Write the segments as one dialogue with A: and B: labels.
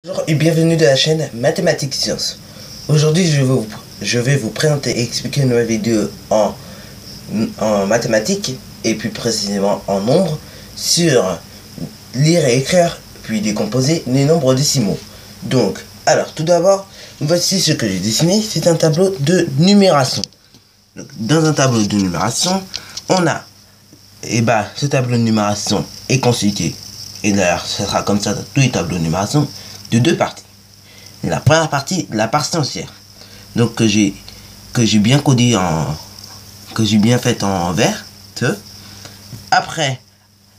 A: Bonjour et bienvenue de la chaîne Mathématiques Sciences. Aujourd'hui je vais vous présenter et expliquer une nouvelle vidéo en mathématiques et plus précisément en nombres sur lire et écrire puis décomposer les nombres décimaux. Donc, alors tout d'abord, voici ce que j'ai dessiné, c'est un tableau de numération. Donc, dans un tableau de numération, on a, ce tableau de numération est constitué, et d'ailleurs ce sera comme ça dans tous les tableaux de numération, de deux parties. La première partie, la partie entière, donc que j'ai bien codé que j'ai bien fait en vert. Après,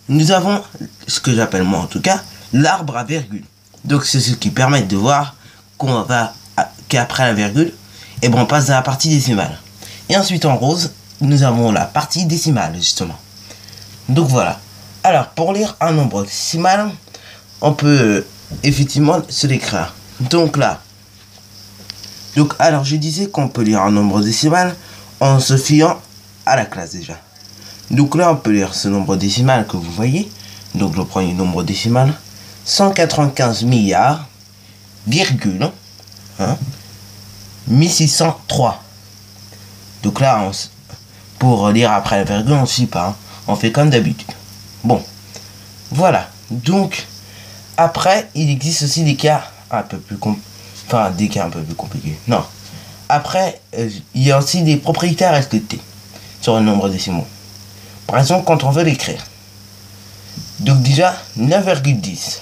A: nous avons ce que j'appelle moi en tout cas l'arbre à virgule. Donc c'est ce qui permet de voir qu'après la virgule, on passe à la partie décimale. Et ensuite en rose, nous avons la partie décimale justement. Donc voilà. Alors pour lire un nombre décimal, on peut effectivement se l'écrire. Donc là, alors je disais qu'on peut lire un nombre décimal en se fiant à la classe déjà. Donc là on peut lire ce nombre décimal que vous voyez. Donc le premier nombre décimal, 195 milliards, virgule, 1603. Donc là, pour lire après la virgule, on ne suit pas, on fait comme d'habitude. Bon, voilà. Donc, après, il existe aussi des cas un peu plus compliqués. Non. Après, il y a aussi des propriétés à respecter sur le nombre décimaux. Par exemple, quand on veut l'écrire. Donc déjà, 9,10.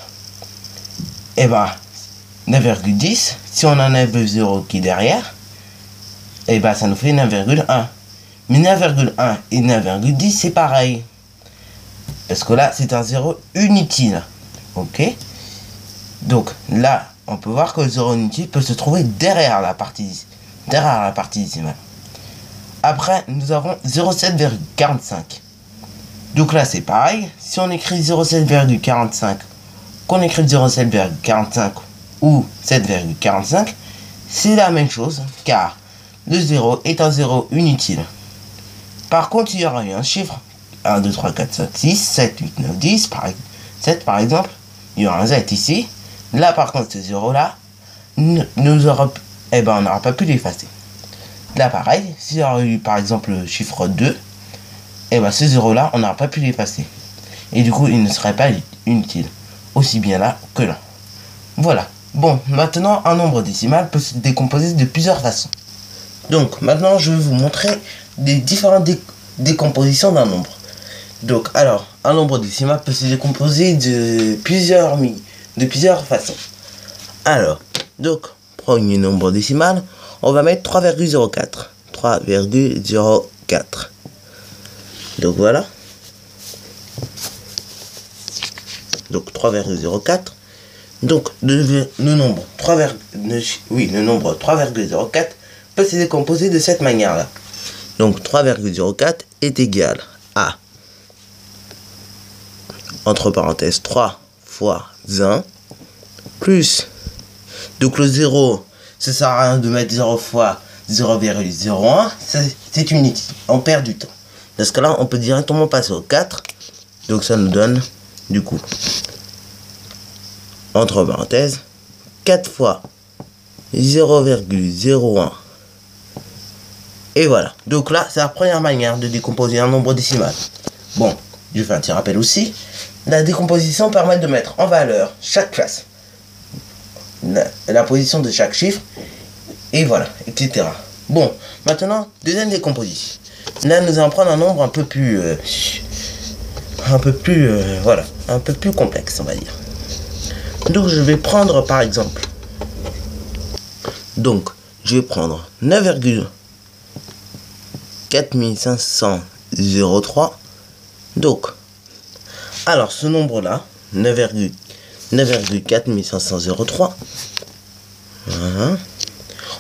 A: 9,10, si on enlève le 0 qui est derrière, ça nous fait 9,1. Mais 9,1 et 9,10, c'est pareil. Parce que là, c'est un 0 inutile. Ok? Donc là, on peut voir que le 0 inutile peut se trouver derrière la partie décimale. Après, nous avons 0,7,45. Donc là, c'est pareil. Si on écrit 0,7,45, qu'on écrit 0,7,45 ou 7,45, c'est la même chose, car le 0 est un 0 inutile. Par contre, il y aura eu un chiffre, 1, 2, 3, 4, 5, 6, 7, 8, 9, 10, 7 par exemple, il y aura un Z ici. Là, par contre, ce 0 là, on n'aura pas pu l'effacer. Là, pareil, s'il y aurait eu par exemple le chiffre 2, ce 0 là, on n'aura pas pu l'effacer. Et du coup, il ne serait pas inutile. Aussi bien là que là. Voilà. Bon, maintenant, un nombre décimal peut se décomposer de plusieurs façons. Donc, maintenant, je vais vous montrer les différentes décompositions d'un nombre. Donc, alors, un nombre décimal peut se décomposer de plusieurs façons. Alors, donc, premier nombre décimal, on va mettre 3,04. 3,04. Donc, voilà. Donc 3,04. Donc le nombre 3,04 peut se décomposer de cette manière-là. Donc 3,04 est égal à, entre parenthèses, 3 fois 1 plus, donc le 0, ça sert à rien de mettre 0 fois 0,01, c'est inutile, on perd du temps. Dans ce cas-là, on peut directement passer au 4, donc ça nous donne du coup, entre parenthèses, 4 fois 0,01. Et voilà. Donc là, c'est la première manière de décomposer un nombre décimal. Bon, je fais un petit rappel aussi. La décomposition permet de mettre en valeur chaque classe, la position de chaque chiffre, et voilà, etc. Bon, maintenant, deuxième décomposition. Là, nous allons prendre un nombre un peu plus complexe, on va dire. Donc je vais prendre par exemple, donc je vais prendre 9,4503. Donc alors ce nombre là, 9,4503,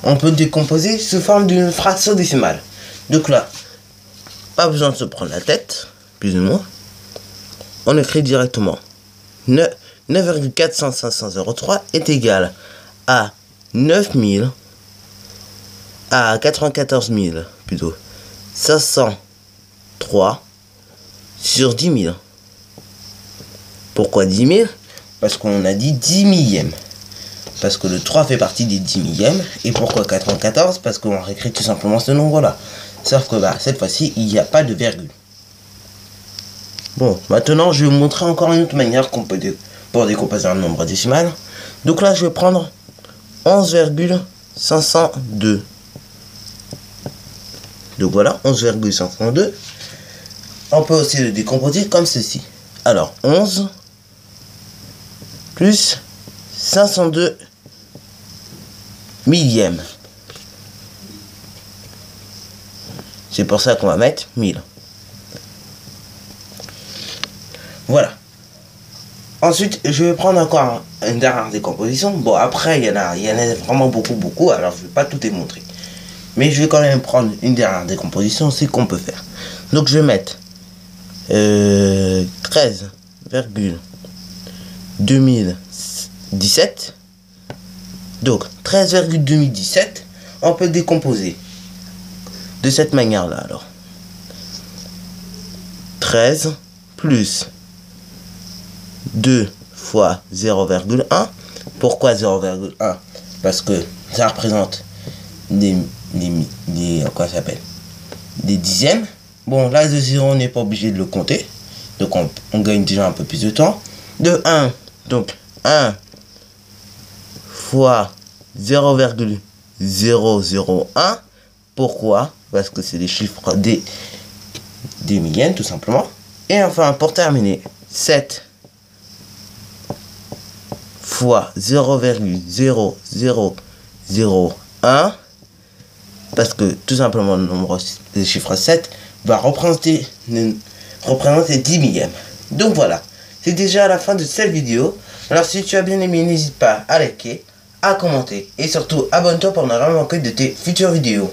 A: on peut décomposer sous forme d'une fraction décimale. Donc là, pas besoin de se prendre la tête, plus ou moins. On écrit directement 9,4503 est égal à 94 000 plutôt 503 sur 10 000. Pourquoi 10 000? Parce qu'on a dit 10 millièmes. parce que le 3 fait partie des 10 millièmes. Et pourquoi 94? Parce qu'on réécrit tout simplement ce nombre-là. Sauf que bah, cette fois-ci, il n'y a pas de virgule. Bon, maintenant, je vais vous montrer encore une autre manière qu'on peut pour décomposer un nombre décimal. Donc là, je vais prendre 11,502. Donc voilà, 11,502. On peut aussi le décomposer comme ceci. Alors, 11 plus 502 millièmes. C'est pour ça qu'on va mettre 1000. Voilà. Ensuite, je vais prendre encore une dernière décomposition. Bon, après, il y en a vraiment beaucoup. Alors, je ne vais pas tout démontrer. Mais je vais quand même prendre une dernière décomposition, c'est qu'on peut faire. Donc, je vais mettre 13,2017. Donc, 13,2017, on peut décomposer de cette manière-là, alors. 13 plus 2 fois 0,1. Pourquoi 0,1? Parce que ça représente des dixièmes. Bon, là, de 0, on n'est pas obligé de le compter. Donc, on gagne déjà un peu plus de temps. De 1, donc 1 fois 0,001. Pourquoi? Parce que c'est des chiffres des millièmes, tout simplement. Et enfin, pour terminer, 7 fois 0,0001. Parce que tout simplement le nombre des chiffres 7 va représenter 10 millièmes. Donc voilà, c'est déjà la fin de cette vidéo. Alors si tu as bien aimé, n'hésite pas à liker, à commenter et surtout abonne-toi pour ne rien manquer de tes futures vidéos.